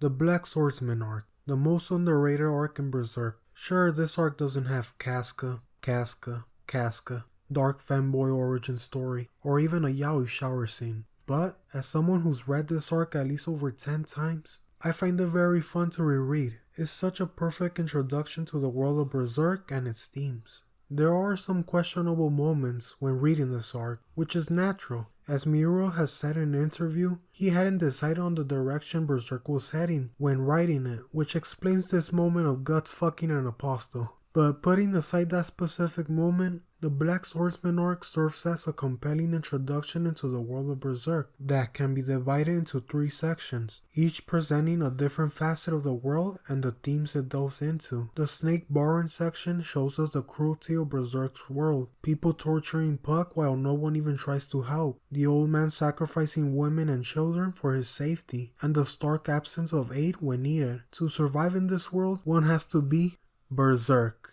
The Black Swordsman arc, the most underrated arc in Berserk. Sure, this arc doesn't have Casca, dark fanboy origin story, or even a yaoi shower scene. But, as someone who's read this arc at least over 10 times, I find it very fun to reread. It's such a perfect introduction to the world of Berserk and its themes. There are some questionable moments when reading this arc, which is natural. As Miura has said in an interview, he hadn't decided on the direction Berserk was heading when writing it, which explains this moment of Guts fucking an apostle. But putting aside that specific moment, the Black Swordsman arc serves as a compelling introduction into the world of Berserk that can be divided into 3 sections, each presenting a different facet of the world and the themes it delves into. The Snake Barren section shows us the cruelty of Berserk's world, people torturing Puck while no one even tries to help, the old man sacrificing women and children for his safety, and the stark absence of aid when needed. To survive in this world, one has to be Berserk.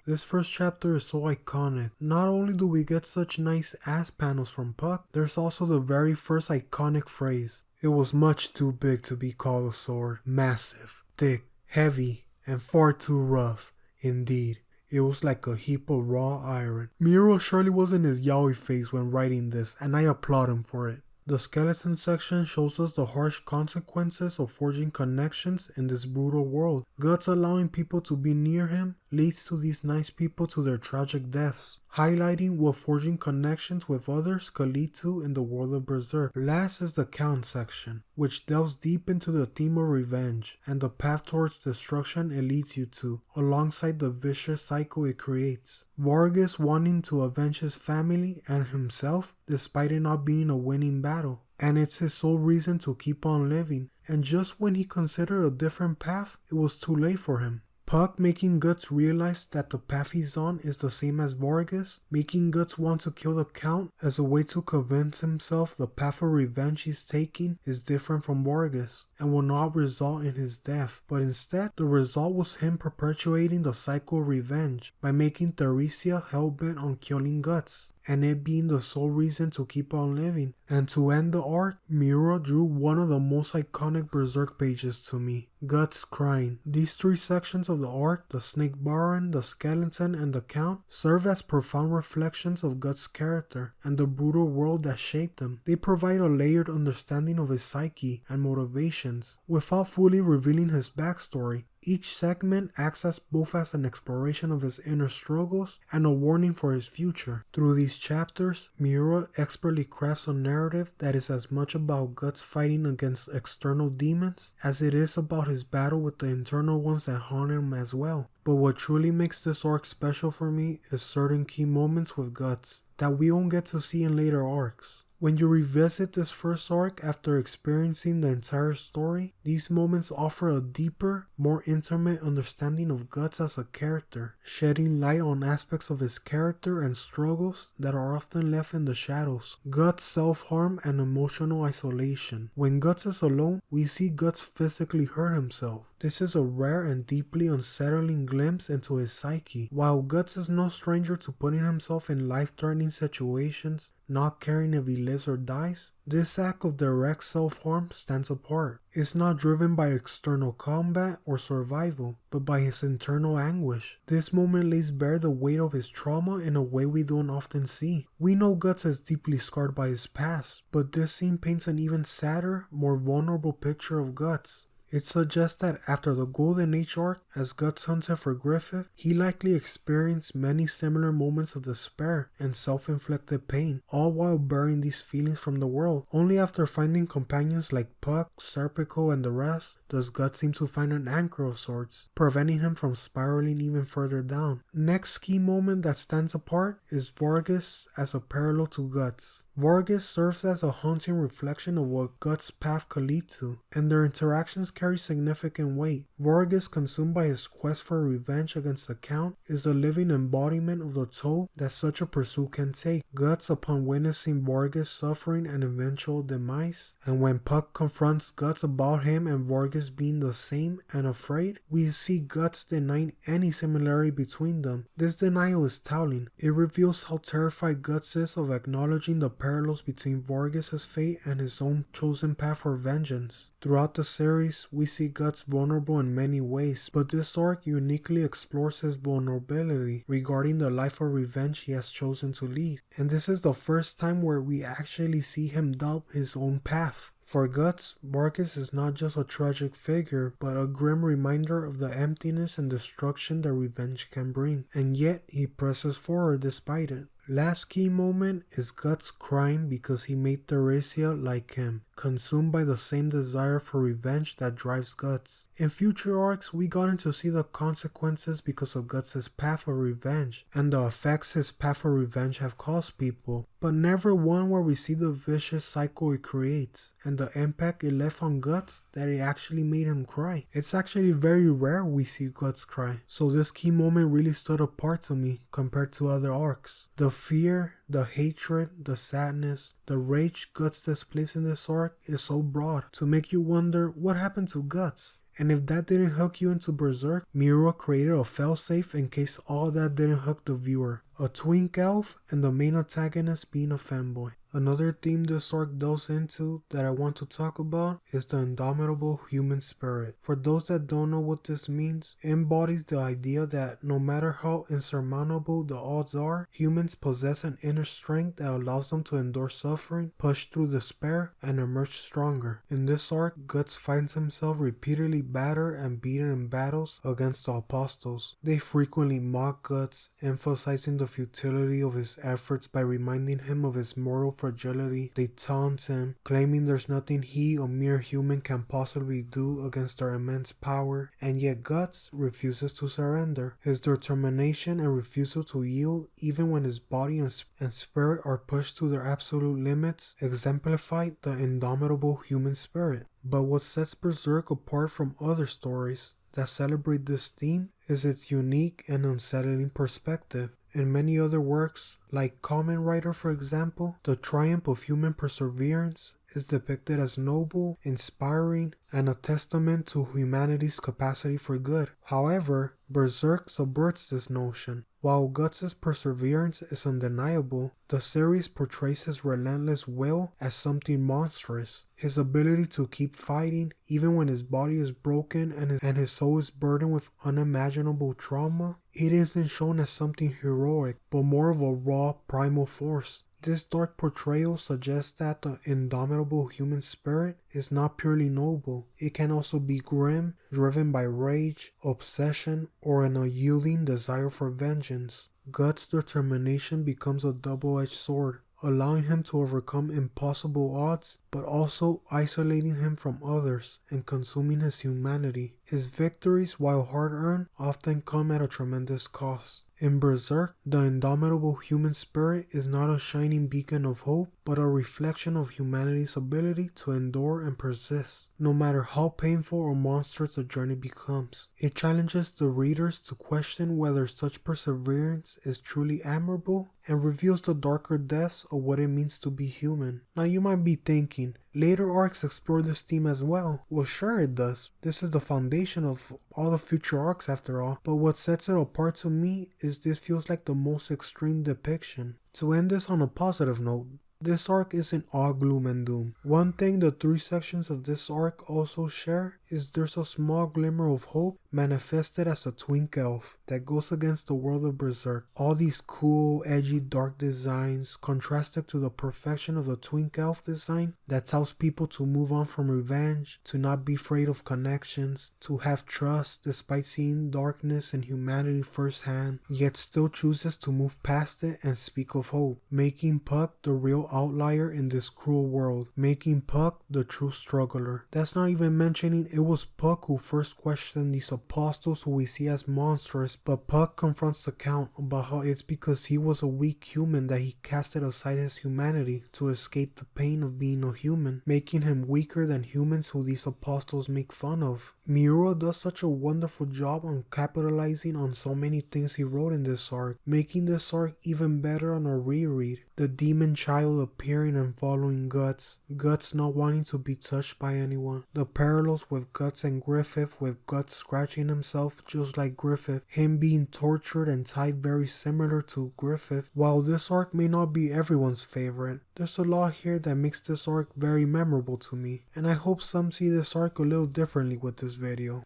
This first chapter is so iconic. Not only do we get such nice ass panels from Puck, there's also the very first iconic phrase. It was much too big to be called a sword. Massive, thick, heavy, and far too rough. Indeed, it was like a heap of raw iron. Miura surely was in his yaoi phase when writing this, and I applaud him for it. The skeleton section shows us the harsh consequences of forging connections in this brutal world. Guts allowing people to be near him leads to these nice people to their tragic deaths, highlighting what forging connections with others could lead to in the world of Berserk. Last is the Count section, which delves deep into the theme of revenge and the path towards destruction it leads you to, alongside the vicious cycle it creates. Vargas wanting to avenge his family and himself despite it not being a winning battle, and it's his sole reason to keep on living, and just when he considered a different path, it was too late for him. Puck making Guts realize that the path he's on is the same as Vargas, making Guts want to kill the Count as a way to convince himself the path of revenge he's taking is different from Vargas and will not result in his death, but instead the result was him perpetuating the cycle of revenge by making Theresia hellbent on killing Guts, and it being the sole reason to keep on living. And to end the arc, Miura drew one of the most iconic Berserk pages to me, Guts crying. These 3 sections of the arc, the Snake Barren, the Skeleton, and the Count, serve as profound reflections of Guts' character and the brutal world that shaped him. They provide a layered understanding of his psyche and motivations, without fully revealing his backstory. Each segment acts as both as an exploration of his inner struggles and a warning for his future. Through these chapters, Miura expertly crafts a narrative that is as much about Guts fighting against external demons as it is about his battle with the internal ones that haunt him as well. But what truly makes this arc special for me is certain key moments with Guts that we won't get to see in later arcs. When you revisit this first arc after experiencing the entire story, these moments offer a deeper, more intimate understanding of Guts as a character, shedding light on aspects of his character and struggles that are often left in the shadows. Guts' self-harm and emotional isolation. When Guts is alone, we see Guts physically hurt himself. This is a rare and deeply unsettling glimpse into his psyche. While Guts is no stranger to putting himself in life-threatening situations, not caring if he lives or dies, this act of direct self-harm stands apart. It's not driven by external combat or survival, but by his internal anguish. This moment lays bare the weight of his trauma in a way we don't often see. We know Guts is deeply scarred by his past, but this scene paints an even sadder, more vulnerable picture of Guts. It suggests that after the Golden Age arc, as Guts hunted for Griffith, he likely experienced many similar moments of despair and self-inflicted pain, all while burying these feelings from the world. Only after finding companions like Puck, Serpico, and the rest, does Guts seem to find an anchor of sorts, preventing him from spiraling even further down. Next key moment that stands apart is Vargas as a parallel to Guts. Vargas serves as a haunting reflection of what Guts' path could lead to, and their interactions carry significant weight. Vargas, consumed by his quest for revenge against the Count, is the living embodiment of the toll that such a pursuit can take. Guts, upon witnessing Vargas' suffering and eventual demise, and when Puck confronts Guts about him and Vargas being the same and afraid, we see Guts denying any similarity between them. This denial is telling. It reveals how terrified Guts is of acknowledging the parallels between Vargas' fate and his own chosen path for vengeance. Throughout the series, we see Guts vulnerable in many ways, but this arc uniquely explores his vulnerability regarding the life of revenge he has chosen to lead. And this is the first time where we actually see him doubt his own path. For Guts, Vargas is not just a tragic figure, but a grim reminder of the emptiness and destruction that revenge can bring, and yet he presses forward despite it. Last key moment is Guts crying because he made Theresia like him, consumed by the same desire for revenge that drives Guts. In future arcs, we gotten to see the consequences because of Guts' path of revenge, and the effects his path of revenge have caused people, but never one where we see the vicious cycle it creates, and the impact it left on Guts that it actually made him cry. It's actually very rare we see Guts cry, so this key moment really stood apart to me compared to other arcs. The fear, the hatred, the sadness, the rage Guts displays in this arc is so broad to make you wonder what happened to Guts. And if that didn't hook you into Berserk, Miura created a failsafe in case all that didn't hook the viewer. A twink elf and the main antagonist being a fanboy. Another theme this arc delves into that I want to talk about is the indomitable human spirit. For those that don't know what this means, it embodies the idea that no matter how insurmountable the odds are, humans possess an inner strength that allows them to endure suffering, push through despair, and emerge stronger. In this arc, Guts finds himself repeatedly battered and beaten in battles against the apostles. They frequently mock Guts, emphasizing the futility of his efforts by reminding him of his mortal fragility. They taunt him, claiming there's nothing he, a mere human, can possibly do against their immense power, and yet Guts refuses to surrender. His determination and refusal to yield, even when his body and spirit are pushed to their absolute limits, exemplify the indomitable human spirit. But what sets Berserk apart from other stories that celebrate this theme is its unique and unsettling perspective. In many other works, like Kamen Rider for example, the triumph of human perseverance is depicted as noble, inspiring, and a testament to humanity's capacity for good. However, Berserk subverts this notion. While Guts' perseverance is undeniable, the series portrays his relentless will as something monstrous. His ability to keep fighting even when his body is broken and his soul is burdened with unimaginable trauma, it isn't shown as something heroic, but more of a raw primal force. This dark portrayal suggests that the indomitable human spirit is not purely noble. It can also be grim, driven by rage, obsession, or an unyielding desire for vengeance. Guts' determination becomes a double-edged sword, allowing him to overcome impossible odds, but also isolating him from others and consuming his humanity. His victories, while hard-earned, often come at a tremendous cost. In Berserk, the indomitable human spirit is not a shining beacon of hope, but a reflection of humanity's ability to endure and persist, no matter how painful or monstrous the journey becomes. It challenges the readers to question whether such perseverance is truly admirable, and reveals the darker depths of what it means to be human. Now you might be thinking, later arcs explore this theme as well. Well, sure it does. This is the foundation of all the future arcs after all. But what sets it apart to me is this feels like the most extreme depiction. To end this on a positive note, this arc isn't all gloom and doom. One thing the three sections of this arc also share is there's a small glimmer of hope manifested as a twink elf that goes against the world of Berserk. All these cool, edgy, dark designs contrasted to the perfection of the twink elf design that tells people to move on from revenge, to not be afraid of connections, to have trust despite seeing darkness and humanity firsthand, yet still chooses to move past it and speak of hope, making Puck the real outlier in this cruel world, making Puck the true struggler. That's not even mentioning it was Puck who first questioned these apostles who we see as monstrous, but Puck confronts the Count about how it's because he was a weak human that he casted aside his humanity to escape the pain of being a human, making him weaker than humans who these apostles make fun of. Miura does such a wonderful job on capitalizing on so many things he wrote in this arc, making this arc even better on a reread. The demon child appearing and following Guts, Guts not wanting to be touched by anyone, the parallels with with Guts and Griffith, with Guts scratching himself just like Griffith, him being tortured and tied very similar to Griffith. While this arc may not be everyone's favorite, there's a lot here that makes this arc very memorable to me, and I hope some see this arc a little differently with this video.